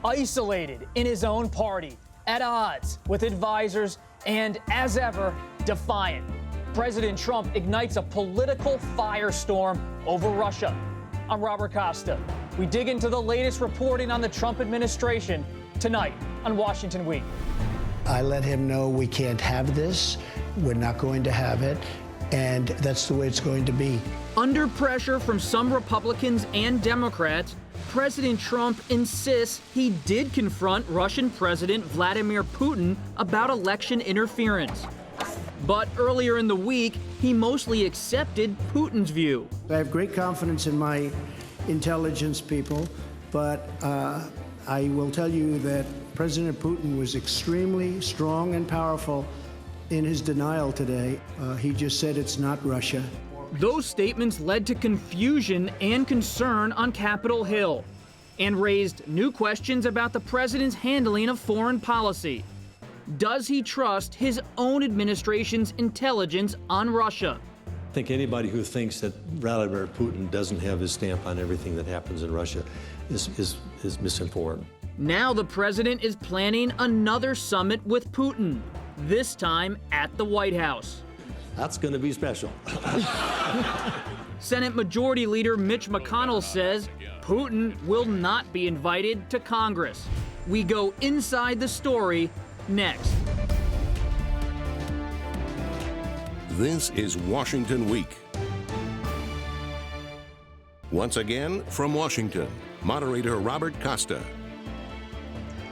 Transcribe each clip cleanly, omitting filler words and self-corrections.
isolated in his own party, at odds with advisors, and, as ever, defiant. President Trump ignites a political firestorm over Russia. I'm Robert Costa. We dig into the latest reporting on the Trump administration tonight on Washington Week. I let him know we can't have this. We're not going to have it. And that's the way it's going to be. Under pressure from some Republicans and Democrats, President Trump insists he did confront Russian President Vladimir Putin about election interference. But earlier in the week, he mostly accepted Putin's view. I have great confidence in my intelligence people, but I will tell you that President Putin was extremely strong and powerful in his denial today. He just said it's not Russia. Those statements led to confusion and concern on Capitol Hill and raised new questions about the president's handling of foreign policy. Does he trust his own administration's intelligence on Russia? I think anybody who thinks that Vladimir Putin doesn't have his stamp on everything that happens in Russia is misinformed. Now the president is planning another summit with Putin, this time at the White House. That's going to be special. Senate Majority Leader Mitch McConnell says Putin will not be invited to Congress. We go inside the story next. This is Washington Week. Once again, from Washington, moderator Robert Costa.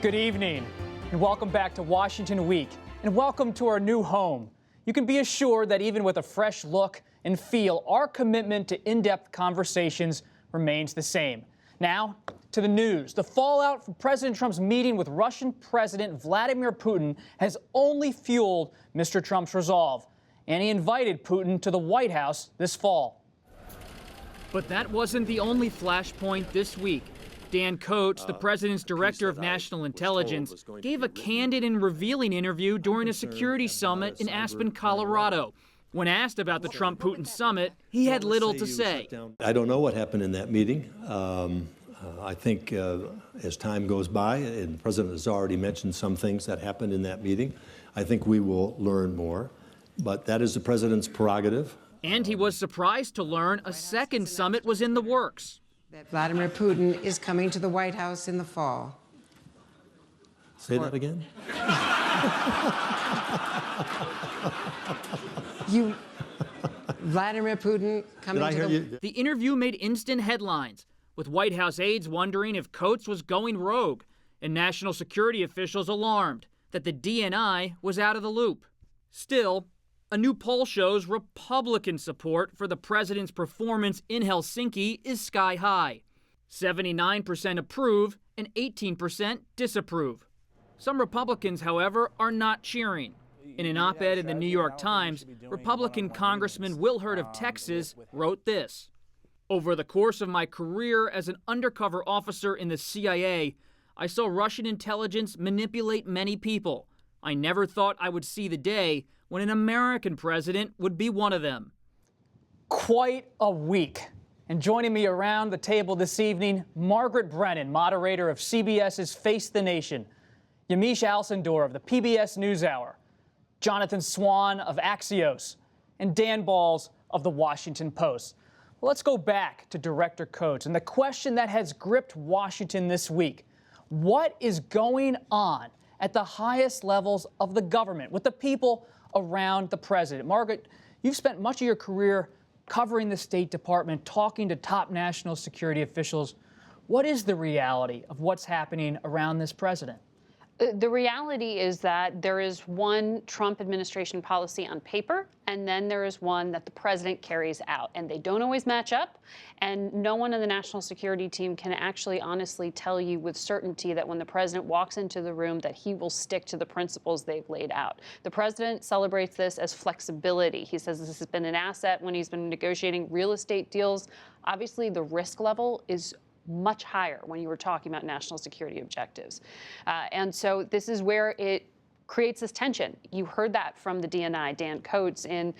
Good evening, and welcome back to Washington Week, and welcome to our new home. You can be assured that even with a fresh look and feel, our commitment to in-depth conversations remains the same. Now, to the news. The fallout from President Trump's meeting with Russian President Vladimir Putin has only fueled Mr. Trump's resolve, and he invited Putin to the White House this fall. But that wasn't the only flashpoint this week. Dan Coates, the president's director of national intelligence, gave a candid and revealing interview during a security summit in Aspen, Colorado. When asked about the Trump-Putin summit, he had little to say. I don't know what happened in that meeting. I think as time goes by, and the president has already mentioned some things that happened in that meeting, I think we will learn more. But that is the president's prerogative. And he was surprised to learn a second summit was in the works. That Vladimir Putin is coming to the White House in the fall. Say that again? Vladimir Putin coming Did I to hear the... you? The interview made instant headlines, with White House aides wondering if Coates was going rogue and national security officials alarmed that the DNI was out of the loop. Still, a new poll shows Republican support for the president's performance in Helsinki is sky high. 79% approve and 18% disapprove. Some Republicans, however, are not cheering. In an op-ed in the New York Times, Republican Congressman Will Hurd of Texas wrote this: "Over the course of my career as an undercover officer in the CIA, I saw Russian intelligence manipulate many people. I never thought I would see the day when an American president would be one of them." Quite a week. And joining me around the table this evening, Margaret Brennan, moderator of CBS's Face the Nation, Yamiche Alcindor of the PBS NewsHour, Jonathan Swan of Axios, and Dan Balls of The Washington Post. Well, let's go back to Director Coates and the question that has gripped Washington this week. What is going on at the highest levels of the government with the people around the president? Margaret, you've spent much of your career covering the State Department, talking to top national security officials. What is the reality of what's happening around this president? The reality is that there is one Trump administration policy on paper, and then there is one that the president carries out. And they don't always match up. And no one on the national security team can actually honestly tell you with certainty that when the president walks into the room that he will stick to the principles they've laid out. The president celebrates this as flexibility. He says this has been an asset when he's been negotiating real estate deals. Obviously, the risk level is much higher when you were talking about national security objectives. And so this is where it creates this tension. You heard that from the DNI, Dan Coates, in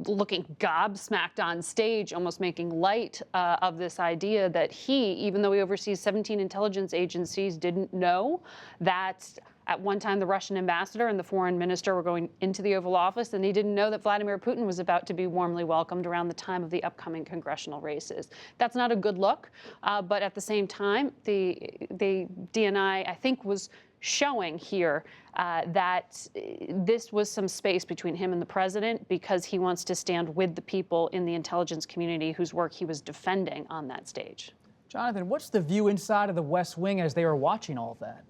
looking gobsmacked on stage, almost making light of this idea that he, even though he oversees 17 intelligence agencies, didn't know that at one time the Russian ambassador and the foreign minister were going into the Oval Office, and he didn't know that Vladimir Putin was about to be warmly welcomed around the time of the upcoming congressional races. That's not a good look, but at the same time, the DNI, I think, was showing here that this was some space between him and the president because he wants to stand with the people in the intelligence community whose work he was defending on that stage. Jonathan, what's the view inside of the West Wing as they were watching all of that?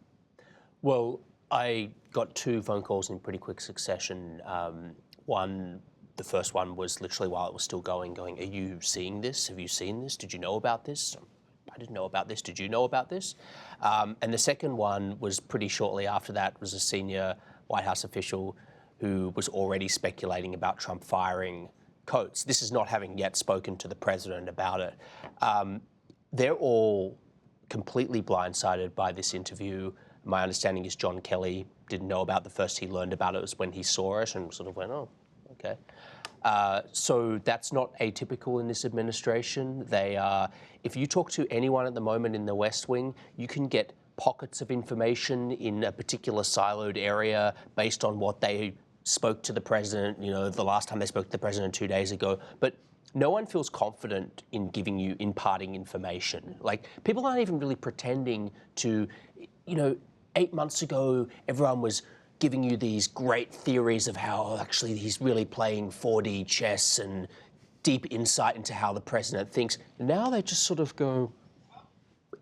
Well, I got 2 phone calls in pretty quick succession. The first one was literally while it was still going, are you seeing this? Have you seen this? Did you know about this? I didn't know about this. Did you know about this? And the second one was pretty shortly after that, was a senior White House official who was already speculating about Trump firing Coates. This is not having yet spoken to the president about it. They're all completely blindsided by this interview. My understanding is John Kelly didn't know about the first he learned about it was when he saw it and sort of went, oh, okay. So that's not atypical in this administration. If you talk to anyone at the moment in the West Wing, you can get pockets of information in a particular siloed area based on what they spoke to the president, the last time they spoke to the president 2 days ago. But no one feels confident in imparting information. Like, people aren't even really pretending to, 8 months ago, everyone was giving you these great theories of how actually he's really playing 4D chess and deep insight into how the president thinks. Now they just sort of go,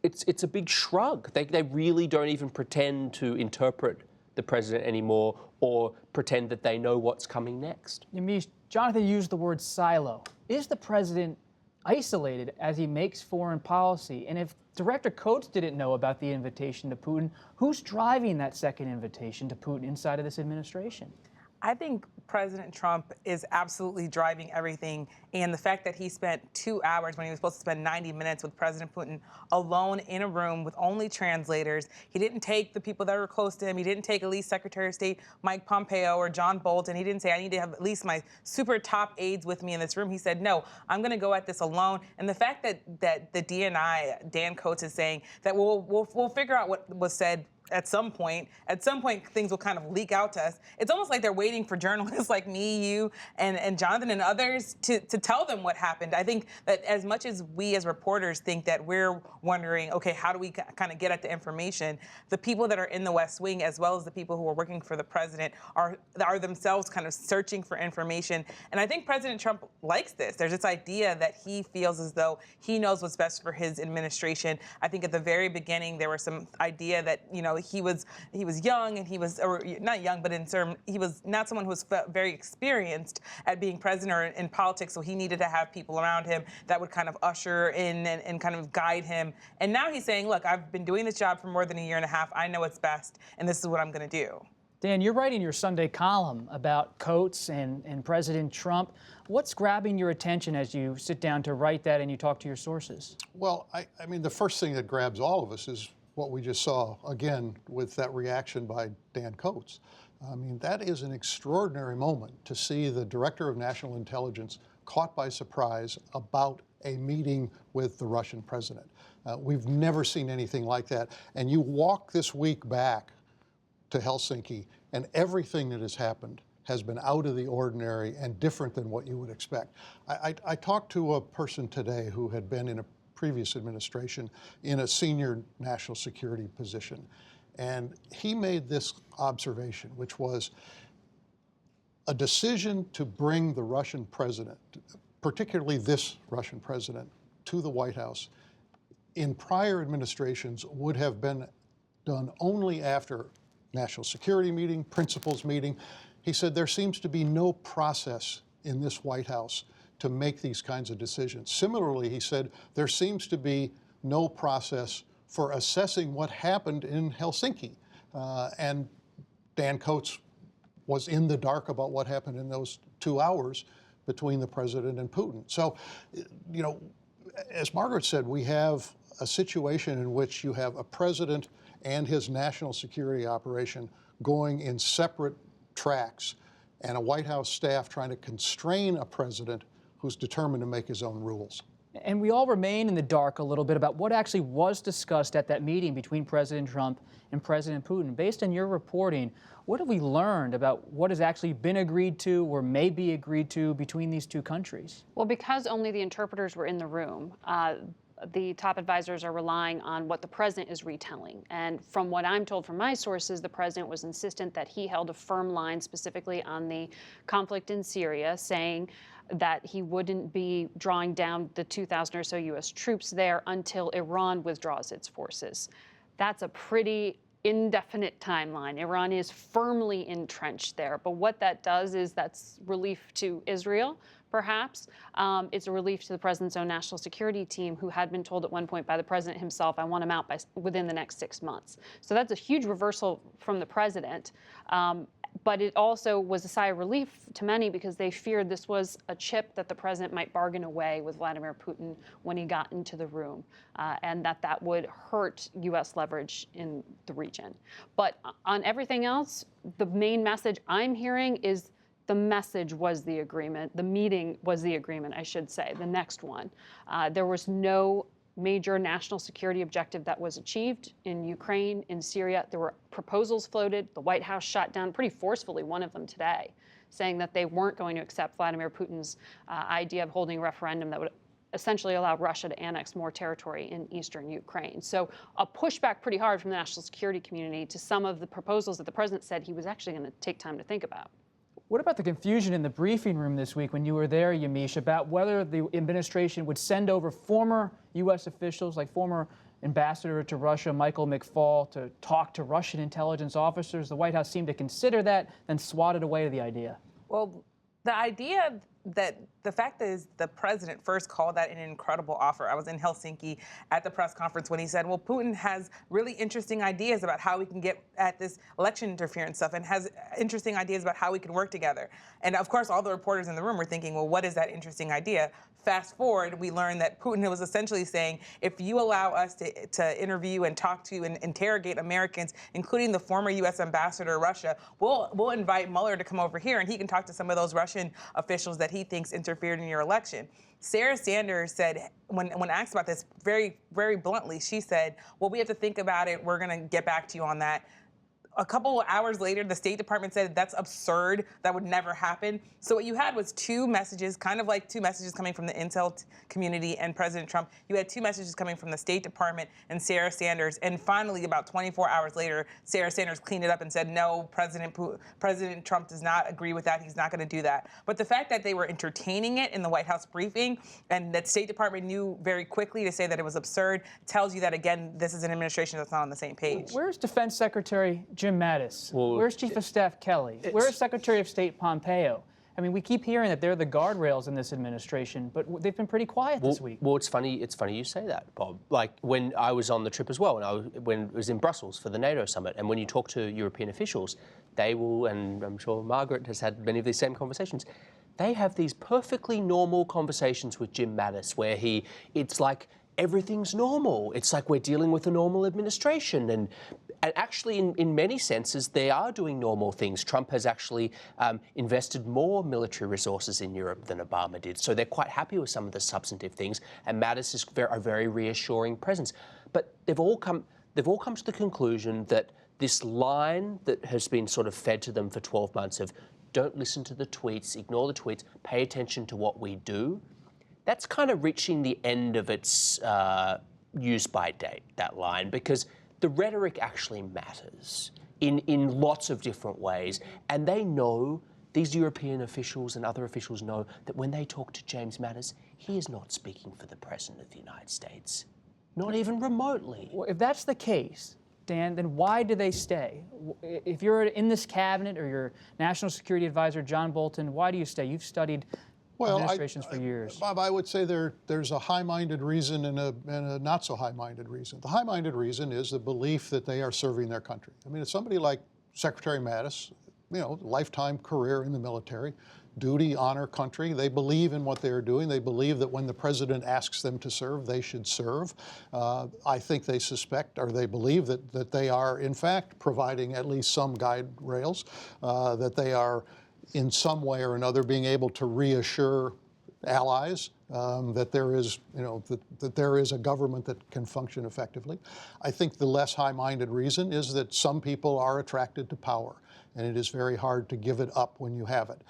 it's a big shrug. They really don't even pretend to interpret the president anymore or pretend that they know what's coming next. Yamiche, Jonathan used the word silo. Is the president isolated as he makes foreign policy? And if Director Coates didn't know about the invitation to Putin, who's driving that second invitation to Putin inside of this administration? I think President Trump is absolutely driving everything. And the fact that he spent 2 hours when he was supposed to spend 90 minutes with President Putin alone in a room with only translators. He didn't take the people that were close to him. He didn't take at least Secretary of State Mike Pompeo or John Bolton. He didn't say, I need to have at least my super top aides with me in this room. He said, no, I'm going to go at this alone. And the fact that the DNI, Dan Coates, is saying that we'll figure out what was said at some point things will kind of leak out to us. It's almost like they're waiting for journalists like me, you, and Jonathan and others to tell them what happened. I think that as much as we as reporters think that we're wondering, okay, how do we kind of get at the information, the people that are in the West Wing, as well as the people who are working for the president, are themselves kind of searching for information. And I think President Trump likes this. There's this idea that he feels as though he knows what's best for his administration. I think at the very beginning there was some idea that, he was young, and he was, or not young, but he was not someone who was very experienced at being president or in politics, so he needed to have people around him that would kind of usher in and kind of guide him. And now he's saying, look, I've been doing this job for more than a year and a half. I know what's best, and this is what I'm going to do. Dan, you're writing your Sunday column about Coates and President Trump. What's grabbing your attention as you sit down to write that and you talk to your sources? Well, I mean, the first thing that grabs all of us is what we just saw, again, with that reaction by Dan Coates. I mean, that is an extraordinary moment to see the Director of National Intelligence caught by surprise about a meeting with the Russian president. We've never seen anything like that. And you walk this week back to Helsinki, and everything that has happened has been out of the ordinary and different than what you would expect. I talked to a person today who had been in a previous administration in a senior national security position. And he made this observation, which was a decision to bring the Russian president, particularly this Russian president, to the White House in prior administrations would have been done only after national security meeting, principals meeting. He said there seems to be no process in this White House to make these kinds of decisions. Similarly, he said, there seems to be no process for assessing what happened in Helsinki. And Dan Coates was in the dark about what happened in those 2 hours between the president and Putin. So, as Margaret said, we have a situation in which you have a president and his national security operation going in separate tracks. and a White House staff trying to constrain a president who's determined to make his own rules. And we all remain in the dark a little bit about what actually was discussed at that meeting between President Trump and President Putin. Based on your reporting, what have we learned about what has actually been agreed to or may be agreed to between these two countries? Well, because only the interpreters were in the room, the top advisors are relying on what the president is retelling. And from what I'm told from my sources, the president was insistent that he held a firm line specifically on the conflict in Syria, saying that he wouldn't be drawing down the 2,000 or so U.S. troops there until Iran withdraws its forces. That's a pretty indefinite timeline. Iran is firmly entrenched there. But what that does is that's relief to Israel, perhaps. It's a relief to the president's own national security team, who had been told at one point by the president himself, I want him out within the next 6 months. So that's a huge reversal from the president. But it also was a sigh of relief to many because they feared this was a chip that the president might bargain away with Vladimir Putin when he got into the room, and that would hurt U.S. leverage in the region. But on everything else, the main message I'm hearing is the message was the agreement. The meeting was the agreement, I should say, the next one. There was no major national security objective that was achieved in Ukraine, in Syria. There were proposals floated. The White House shot down pretty forcefully one of them today, saying that they weren't going to accept Vladimir Putin's idea of holding a referendum that would essentially allow Russia to annex more territory in eastern Ukraine. So a pushback pretty hard from the national security community to some of the proposals that the president said he was actually going to take time to think about. What about the confusion in the briefing room this week when you were there, Yamiche, about whether the administration would send over former U.S. officials, like former ambassador to Russia, Michael McFaul, to talk to Russian intelligence officers? The White House seemed to consider that, then swatted away the idea. Well, the idea that the fact is the president first called that an incredible offer. I was in Helsinki at the press conference when he said, well, Putin has really interesting ideas about how we can get at this election interference stuff and has interesting ideas about how we can work together. And of course, all the reporters in the room were thinking, well, what is that interesting idea? Fast forward, we learned that Putin was essentially saying, if you allow us to interview and talk to and interrogate Americans, including the former U.S. ambassador to Russia, we'll invite Mueller to come over here and he can talk to some of those Russian officials that he thinks interfered in your election. Sarah Sanders said, when asked about this very, very bluntly, she said, well, we have to think about it. We're going to get back to you on that. A couple of hours later, the State Department said that's absurd. That would never happen. So what you had was two messages, kind of like two messages coming from the intel community and President Trump. You had two messages coming from the State Department and Sarah Sanders. And finally, about 24 hours later, Sarah Sanders cleaned it up and said, no, President Trump does not agree with that. He's not going to do that. But the fact that they were entertaining it in the White House briefing and that State Department knew very quickly to say that it was absurd tells you that, again, this is an administration that's not on the same page. Where's Defense Secretary Jim Mattis? Where's Chief of Staff Kelly? Where's Secretary of State Pompeo? I mean, we keep hearing that they're the guardrails in this administration, but they've been pretty quiet this week. Well, it's funny you say that, Bob. Like, when I was on the trip as well, when it was in Brussels for the NATO summit, and when you talk to European officials, they will, and I'm sure Margaret has had many of these same conversations, they have these perfectly normal conversations with Jim Mattis where it's like everything's normal. It's like we're dealing with a normal administration. And actually, in many senses, they are doing normal things. Trump has actually invested more military resources in Europe than Obama did. So they're quite happy with some of the substantive things. And Mattis is a very reassuring presence. But they've all come to the conclusion that this line that has been sort of fed to them for 12 months of don't listen to the tweets, ignore the tweets, pay attention to what we do, that's kind of reaching the end of its use-by date, that line, because the rhetoric actually matters in lots of different ways. And they know, these European officials and other officials know, that when they talk to James Mattis, he is not speaking for the President of the United States, not even remotely. Well, if that's the case, Dan, then why do they stay? If you're in this cabinet or you're National Security Advisor John Bolton, why do you stay? You've studied administrations for years. Bob, I would say there's a high-minded reason and a not-so-high-minded reason. The high-minded reason is the belief that they are serving their country. I mean, it's somebody like Secretary Mattis, lifetime career in the military, duty, honor, country. They believe in what they're doing. They believe that when the president asks them to serve, they should serve. I think they suspect, or they believe that they are, in fact, providing at least some guide rails, that they are in some way or another being able to reassure allies that there is, that there is a government that can function effectively. I think the less high-minded reason is that some people are attracted to power, and it is very hard to give it up when you have it.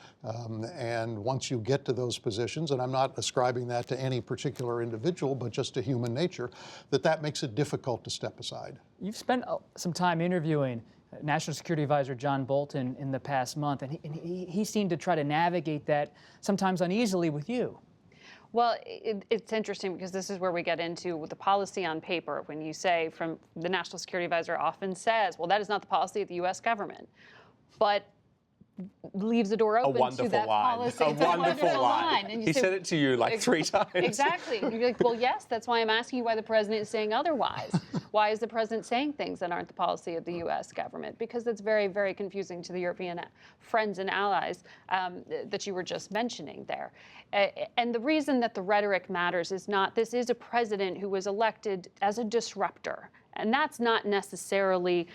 And once you get to those positions, and I'm not ascribing that to any particular individual, but just to human nature, that makes it difficult to step aside. You've spent some time interviewing National Security Advisor John Bolton in the past month, and he seemed to try to navigate that sometimes uneasily with you. Well, it's interesting because this is where we get into the policy on paper. When you say, from the National Security Advisor often says, well, that is not the policy of the U.S. government, but leaves the door open to that policy. A wonderful line. And he said it to you like 3 times. Exactly. And you're like, well, yes, that's why I'm asking you why the president is saying otherwise. Why is the president saying things that aren't the policy of the U.S. government? Because that's very, very confusing to the European friends and allies that you were just mentioning there. And the reason that the rhetoric matters is not, this is a president who was elected as a disruptor. And that's not necessarily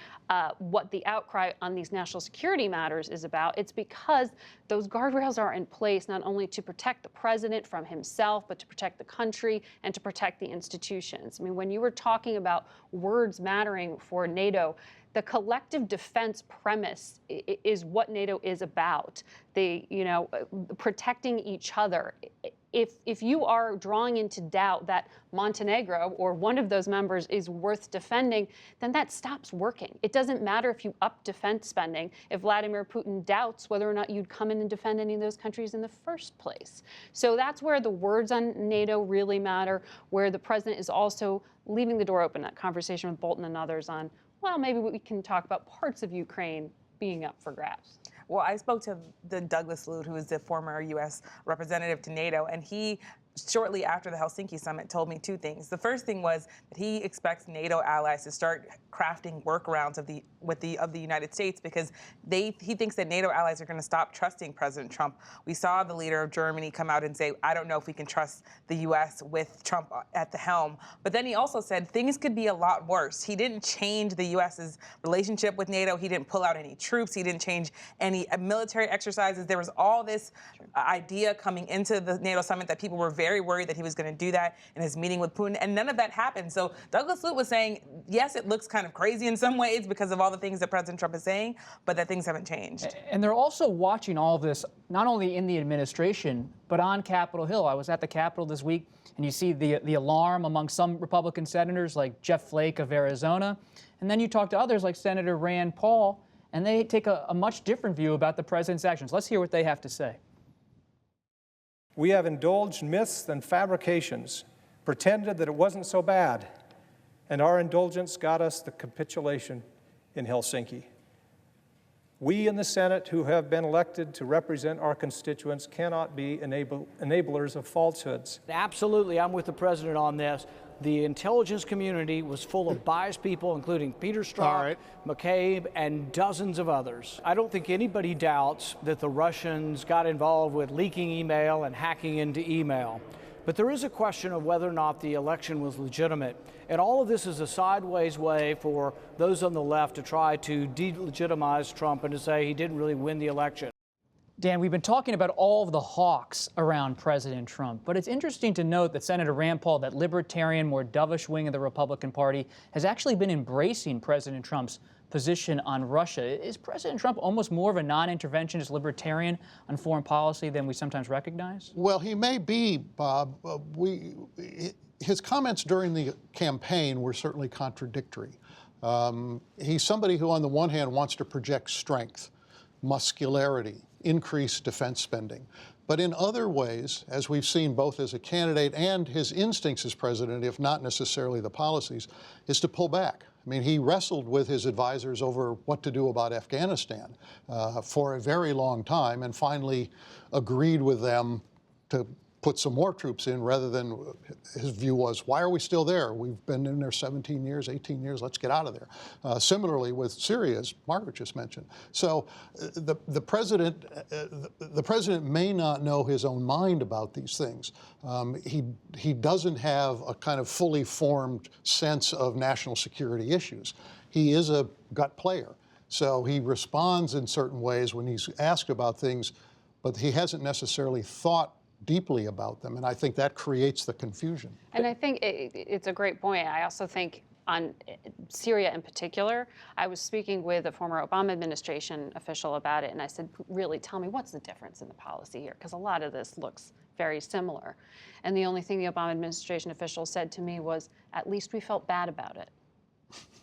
what the outcry on these national security matters is about. It's because those guardrails are in place not only to protect the president from himself, but to protect the country and to protect the institutions. I mean, when you were talking about words mattering for NATO, the collective defense premise is what NATO is about. Protecting each other. If you are drawing into doubt that Montenegro or one of those members is worth defending, then that stops working. It doesn't matter if you up defense spending if Vladimir Putin doubts whether or not you'd come in and defend any of those countries in the first place. So that's where the words on NATO really matter, where the president is also leaving the door open, that conversation with Bolton and others on, well, maybe we can talk about parts of Ukraine being up for grabs. Well, I spoke to the Douglas Lude, who is the former U.S. representative to NATO, and he, shortly after the Helsinki summit, told me 2 things. The first thing was that he expects NATO allies to start crafting workarounds of the United States because he thinks that NATO allies are going to stop trusting President Trump. We saw the leader of Germany come out and say, I don't know if we can trust the U.S. with Trump at the helm. But then he also said things could be a lot worse. He didn't change the U.S.'s relationship with NATO. He didn't pull out any troops. He didn't change any military exercises. There was all this idea coming into the NATO summit that people were very worried that he was going to do that in his meeting with Putin, and none of that happened. So Douglas Lude was saying, yes, it looks kind of crazy in some ways because of all the things that President Trump is saying, but that things haven't changed. And they're also watching all of this, not only in the administration, but on Capitol Hill. I was at the Capitol this week, and you see the alarm among some Republican senators like Jeff Flake of Arizona, and then you talk to others like Senator Rand Paul, and they take a much different view about the president's actions. Let's hear what they have to say. We have indulged myths and fabrications, pretended that it wasn't so bad, and our indulgence got us the capitulation in Helsinki. We in the Senate who have been elected to represent our constituents cannot be enablers of falsehoods. Absolutely, I'm with the president on this. The intelligence community was full of biased people, including Peter Strzok, McCabe, and dozens of others. I don't think anybody doubts that the Russians got involved with leaking email and hacking into email. But there is a question of whether or not the election was legitimate. And all of this is a sideways way for those on the left to try to delegitimize Trump and to say he didn't really win the election. Dan, we've been talking about all of the hawks around President Trump, but it's interesting to note that Senator Rand Paul, that libertarian, more dovish wing of the Republican Party, has actually been embracing President Trump's position on Russia. Is President Trump almost more of a non-interventionist libertarian on foreign policy than we sometimes recognize? Well, he may be, Bob. His comments during the campaign were certainly contradictory. He's somebody who, on the one hand, wants to project strength, muscularity, increase defense spending. But in other ways, as we've seen both as a candidate and his instincts as president, if not necessarily the policies, is to pull back. I mean, he wrestled with his advisors over what to do about Afghanistan for a very long time and finally agreed with them to put some more troops in rather than his view was, why are we still there? We've been in there 17 years, 18 years, let's get out of there. Similarly with Syria, as Margaret just mentioned. So the president may not know his own mind about these things. He doesn't have a kind of fully formed sense of national security issues. He is a gut player. So he responds in certain ways when he's asked about things, but he hasn't necessarily thought deeply about them. And I think that creates the confusion. And I think it's a great point. I also think on Syria in particular, I was speaking with a former Obama administration official about it, and I said, really, tell me, what's the difference in the policy here? Because a lot of this looks very similar. And the only thing the Obama administration official said to me was, at least we felt bad about it.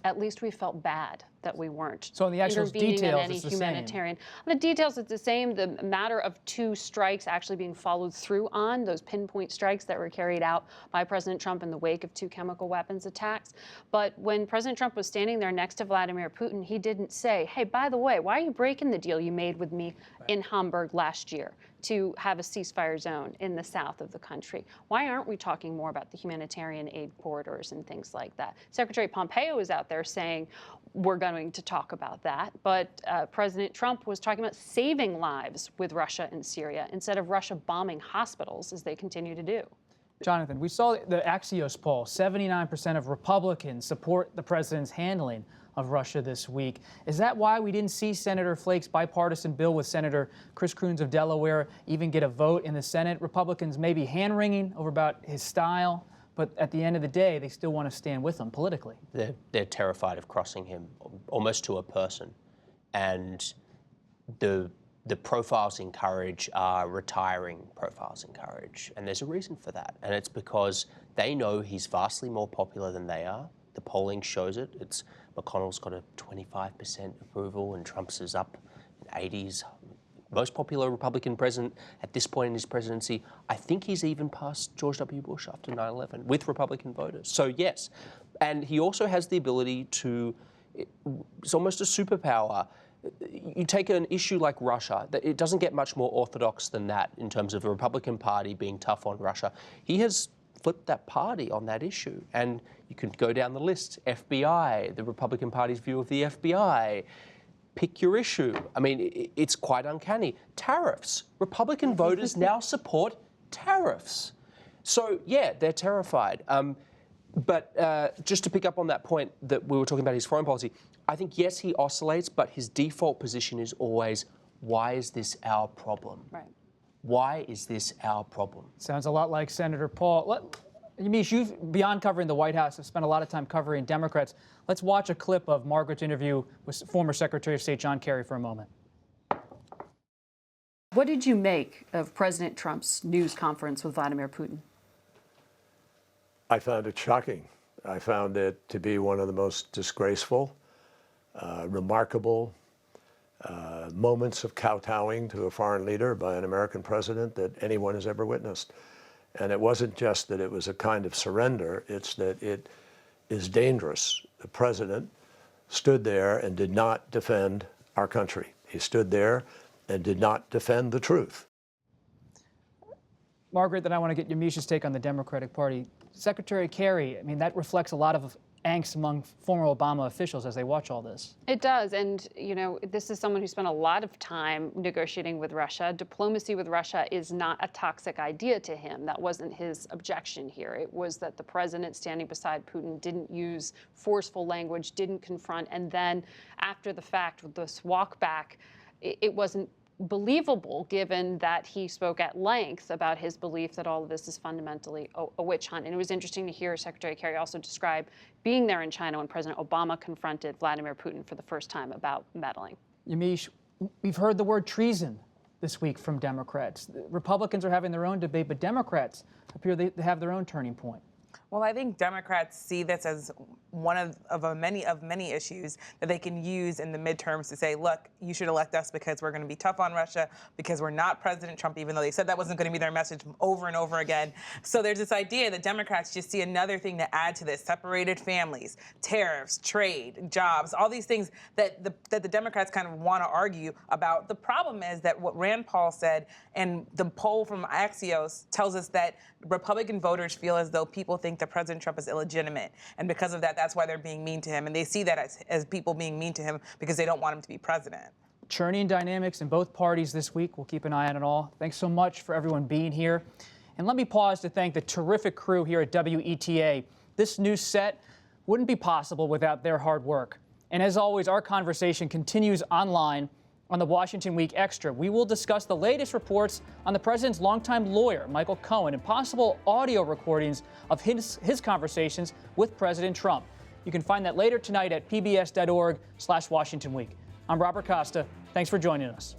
At least we felt bad that we weren't so in the actual intervening details, in any it's the humanitarian. On the details, it's the same. The matter of 2 strikes actually being followed through on, those pinpoint strikes that were carried out by President Trump in the wake of 2 chemical weapons attacks. But when President Trump was standing there next to Vladimir Putin, he didn't say, hey, by the way, why are you breaking the deal you made with me in Hamburg last year to have a ceasefire zone in the south of the country? Why aren't we talking more about the humanitarian aid corridors and things like that? Secretary Pompeo is out there saying, we're going to talk about that. But President Trump was talking about saving lives with Russia and Syria instead of Russia bombing hospitals, as they continue to do. Jonathan, we saw the Axios poll. 79% of Republicans support the president's handling of Russia this week. Is that why we didn't see Senator Flake's bipartisan bill with Senator Chris Coons of Delaware even get a vote in the Senate? Republicans may be hand-wringing over about his style, but at the end of the day, they still want to stand with him politically. They're terrified of crossing him, almost to a person. And the profiles in courage are retiring profiles in courage. And there's a reason for that. And it's because they know he's vastly more popular than they are. The polling shows it. McConnell's got a 25% approval and Trump's is up in 80s. Most popular Republican president at this point in his presidency. I think he's even passed George W. Bush after 9/11 with Republican voters. So yes, and he also has the ability to, it's almost a superpower. You take an issue like Russia, it doesn't get much more orthodox than that in terms of the Republican Party being tough on Russia. He has flipped that party on that issue. And you can go down the list. FBI, the Republican Party's view of the FBI. Pick your issue. I mean, it's quite uncanny. Tariffs. Republican voters now support tariffs. So, yeah, they're terrified. But just to pick up on that point that we were talking about his foreign policy, I think, yes, he oscillates, but his default position is always, why is this our problem? Right. Why is this our problem? Sounds a lot like Senator Paul. Yamiche, you've, beyond covering the White House, have spent a lot of time covering Democrats. Let's watch a clip of Margaret's interview with former Secretary of State John Kerry for a moment. What did you make of President Trump's news conference with Vladimir Putin? I found it shocking. I found it to be one of the most disgraceful, remarkable moments of kowtowing to a foreign leader by an American president that anyone has ever witnessed. And it wasn't just that it was a kind of surrender, it's that it is dangerous. The president stood there and did not defend our country. He stood there and did not defend the truth. Margaret, then I want to get Yamiche's take on the Democratic Party. Secretary Kerry, I mean, that reflects a lot of angst among former Obama officials as they watch all this. It does. And, you know, this is someone who spent a lot of time negotiating with Russia. Diplomacy with Russia is not a toxic idea to him. That wasn't his objection here. It was that the president standing beside Putin didn't use forceful language, didn't confront. And then after the fact, with this walk back, it wasn't believable given that he spoke at length about his belief that all of this is fundamentally a witch hunt. And it was interesting to hear Secretary Kerry also describe being there in China when President Obama confronted Vladimir Putin for the first time about meddling. Yamiche, we've heard the word treason this week from Democrats. Republicans are having their own debate, but Democrats appear they have their own turning point. Well, I think Democrats see this as one of many issues that they can use in the midterms to say, look, you should elect us because we're going to be tough on Russia, because we're not President Trump, even though they said that wasn't going to be their message over and over again. So there's this idea that Democrats just see another thing to add to this: separated families, tariffs, trade, jobs, all these things that the Democrats kind of want to argue about. The problem is that what Rand Paul said, and the poll from Axios tells us that Republican voters feel as though people think that President Trump is illegitimate. And because of that, that's why they're being mean to him. And they see that as people being mean to him because they don't want him to be president. Churning dynamics in both parties this week. We'll keep an eye on it all. Thanks so much for everyone being here. And let me pause to thank the terrific crew here at WETA. This new set wouldn't be possible without their hard work. And as always, our conversation continues online on the Washington Week Extra. We will discuss the latest reports on the president's longtime lawyer, Michael Cohen, and possible audio recordings of his conversations with President Trump. You can find that later tonight at pbs.org/WashingtonWeek. I'm Robert Costa. Thanks for joining us.